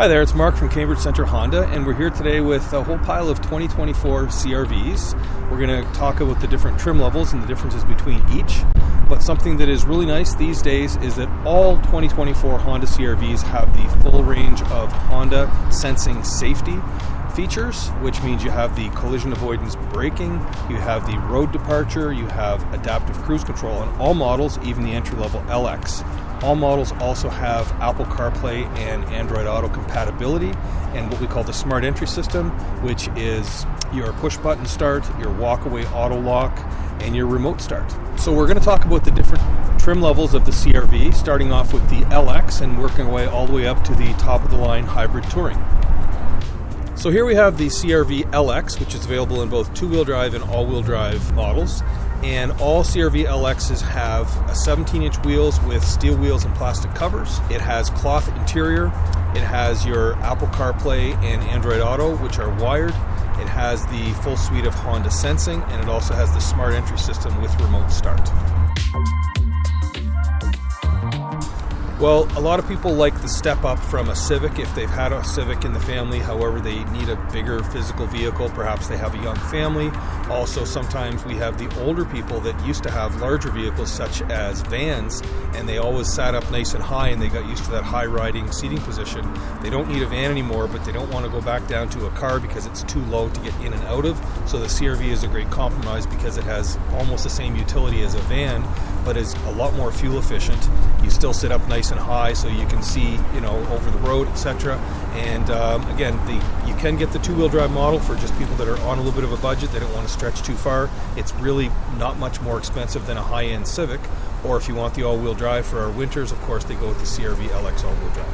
Hi there, it's Mark from Cambridge Centre Honda, and we're here today with a whole pile of 2024 CRVs. We're going to talk about the different trim levels and the differences between each. But something that is really nice these days is that all 2024 Honda CRVs have the full range of Honda sensing safety features, which means you have the collision avoidance braking, you have the road departure, you have adaptive cruise control on all models, even the entry-level LX. All models also have Apple CarPlay and Android Auto compatibility and what we call the Smart Entry system, which is your push-button start, your walk-away auto lock, and your remote start. So we're going to talk about the different trim levels of the CRV, starting off with the LX and working our way all the way up to the top-of-the-line hybrid touring. So here we have the CRV LX, which is available in both two-wheel drive and all-wheel drive models. And all CRV LXs have 17-inch wheels with steel wheels and plastic covers. It has cloth interior. It has your Apple CarPlay and Android Auto, which are wired. It has the full suite of Honda sensing, and it also has the Smart Entry system with remote start. Well, a lot of people like the step up from a Civic if they've had a Civic in the family. However, they need a bigger physical vehicle. Perhaps they have a young family. Also, sometimes we have the older people that used to have larger vehicles such as vans, and they always sat up nice and high and they got used to that high riding seating position. They don't need a van anymore, but they don't want to go back down to a car because it's too low to get in and out of. So the CRV is a great compromise because it has almost the same utility as a van, but is a lot more fuel efficient. You still sit up nice and high so you can see, over the road, etc. And again, you can get the two-wheel drive model for just people that are on a little bit of a budget. They don't want to stretch too far. It's really not much more expensive than a high-end Civic. Or if you want the all-wheel drive for our winters, of course, they go with the CRV LX all-wheel drive.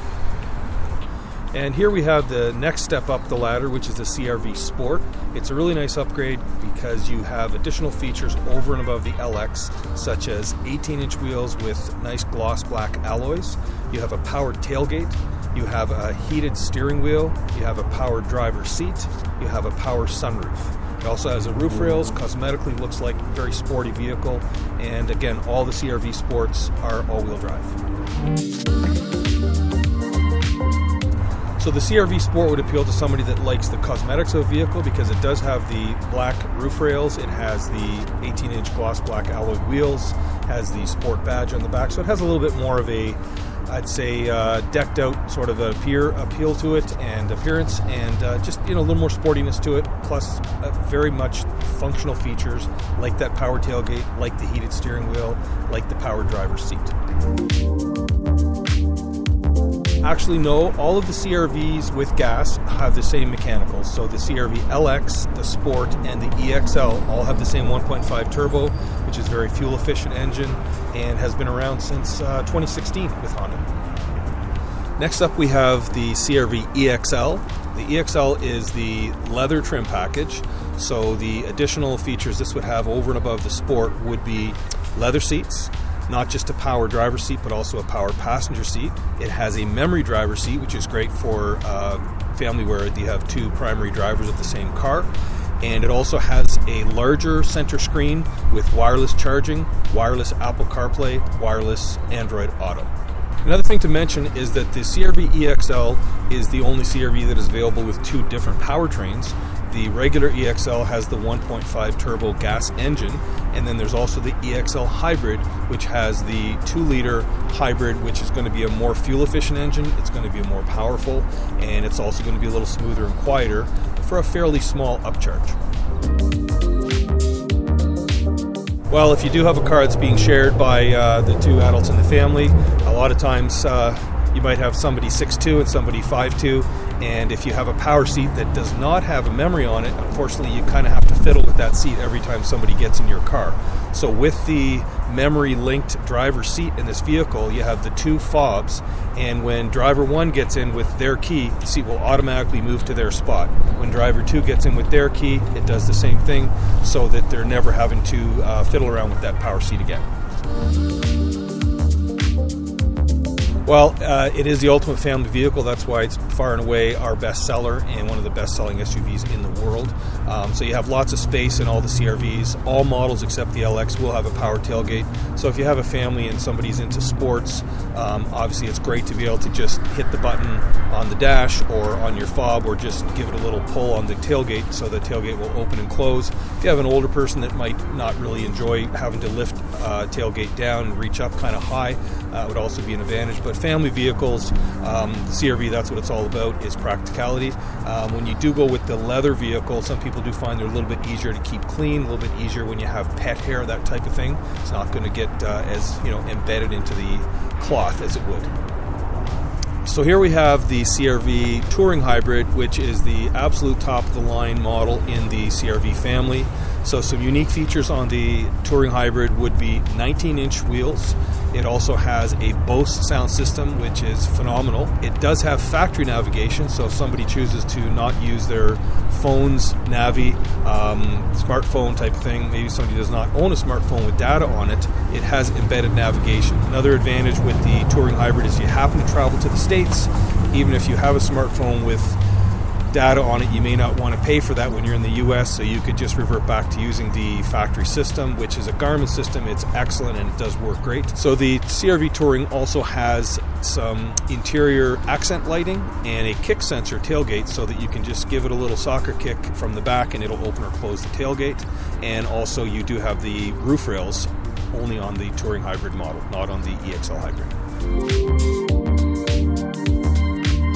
And here we have the next step up the ladder, which is the CRV Sport. It's a really nice upgrade because you have additional features over and above the LX, such as 18-inch wheels with nice gloss black alloys. You have a powered tailgate. You have a heated steering wheel. You have a powered driver's seat. You have a power sunroof. It also has a roof rails. Cosmetically looks like a very sporty vehicle. And again, all the CRV Sports are all-wheel drive. So the CRV Sport would appeal to somebody that likes the cosmetics of a vehicle because it does have the black roof rails, it has the 18-inch gloss black alloy wheels, has the Sport badge on the back, so it has a little bit more of a, I'd say, decked out sort of appeal to it and appearance, and just a little more sportiness to it, plus very much functional features like that power tailgate, like the heated steering wheel, like the power driver's seat. Actually, no, all of the CRVs with gas have the same mechanicals. So the CRV LX, the Sport, and the EXL all have the same 1.5 turbo, which is a very fuel-efficient engine and has been around since 2016 with Honda. Next up, we have the CRV EXL. The EXL is the leather trim package. So the additional features this would have over and above the Sport would be leather seats, not just a power driver's seat, but also a power passenger seat. It has a memory driver's seat, which is great for family where you have two primary drivers of the same car. And it also has a larger center screen with wireless charging, wireless Apple CarPlay, wireless Android Auto. Another thing to mention is that the CRV EXL is the only CRV that is available with two different powertrains. The regular EXL has the 1.5 turbo gas engine, and then there's also the EXL Hybrid, which has the 2-liter hybrid, which is going to be a more fuel-efficient engine. It's going to be more powerful, and it's also going to be a little smoother and quieter for a fairly small upcharge. Well, if you do have a car that's being shared by the two adults in the family, a lot of times you might have somebody 6'2" and somebody 5'2", and if you have a power seat that does not have a memory on it, unfortunately you kind of have to fiddle with that seat every time somebody gets in your car. So with the memory-linked driver's seat in this vehicle, you have the two fobs, and when driver 1 gets in with their key, the seat will automatically move to their spot. When driver 2 gets in with their key, it does the same thing, so that they're never having to fiddle around with that power seat again. Well, it is the ultimate family vehicle. That's why it's far and away our best seller and one of the best-selling SUVs in the world. So you have lots of space in all the CR-Vs. All models except the LX will have a power tailgate. So if you have a family and somebody's into sports, obviously it's great to be able to just hit the button on the dash or on your fob, or just give it a little pull on the tailgate so the tailgate will open and close. If you have an older person that might not really enjoy having to lift tailgate down and reach up kind of high, would also be an advantage. But family vehicles, the CR-V, that's what it's all about, is practicality. When you do go with the leather vehicle, some people do find they're a little bit easier to keep clean, a little bit easier when you have pet hair, that type of thing. It's not going to get as embedded into the cloth as it would. So here we have the CR-V Touring Hybrid, which is the absolute top of the line model in the CR-V family. So some unique features on the Touring Hybrid would be 19-inch wheels. It also has a Bose sound system, which is phenomenal. It does have factory navigation, so if somebody chooses to not use their phone's Navi, smartphone type of thing, maybe somebody does not own a smartphone with data on it, it has embedded navigation. Another advantage with the Touring Hybrid is you happen to travel to the States, even if you have a smartphone with data on it, you may not want to pay for that when you're in the US, so you could just revert back to using the factory system, which is a Garmin system. It's excellent and it does work great. So the CR-V Touring also has some interior accent lighting and a kick sensor tailgate, so that you can just give it a little soccer kick from the back and it'll open or close the tailgate. And also you do have the roof rails only on the Touring Hybrid model, not on the EXL Hybrid.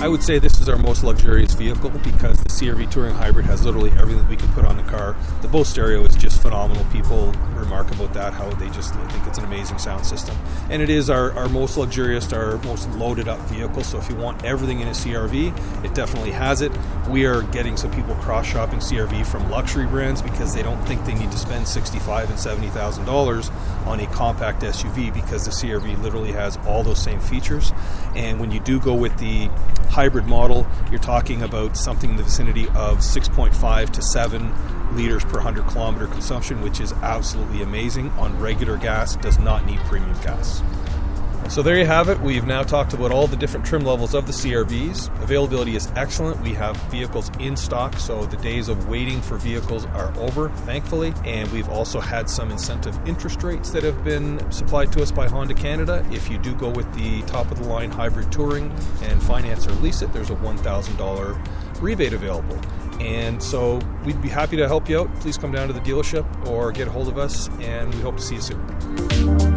I would say this is our most luxurious vehicle because the CR-V Touring Hybrid has literally everything that we can put on the car. The Bose stereo is just phenomenal. People remark about that, how they just think it's an amazing sound system. And it is our most luxurious, our most loaded up vehicle. So if you want everything in a CR-V, it definitely has it. We are getting some people cross-shopping CR-V from luxury brands because they don't think they need to spend $65,000 and $70,000 on a compact SUV, because the CR-V literally has all those same features. And when you do go with the hybrid model, you're talking about something in the vicinity of 6.5 to 7 liters per 100 kilometer consumption, which is absolutely amazing on regular gas. Does not need premium gas. So there you have it. We've now talked about all the different trim levels of the CR-Vs. Availability is excellent. We have vehicles in stock, so the days of waiting for vehicles are over, thankfully. And we've also had some incentive interest rates that have been supplied to us by Honda Canada. If you do go with the top-of-the-line hybrid Touring and finance or lease it, there's a $1,000 rebate available. And so we'd be happy to help you out. Please come down to the dealership or get a hold of us, and we hope to see you soon.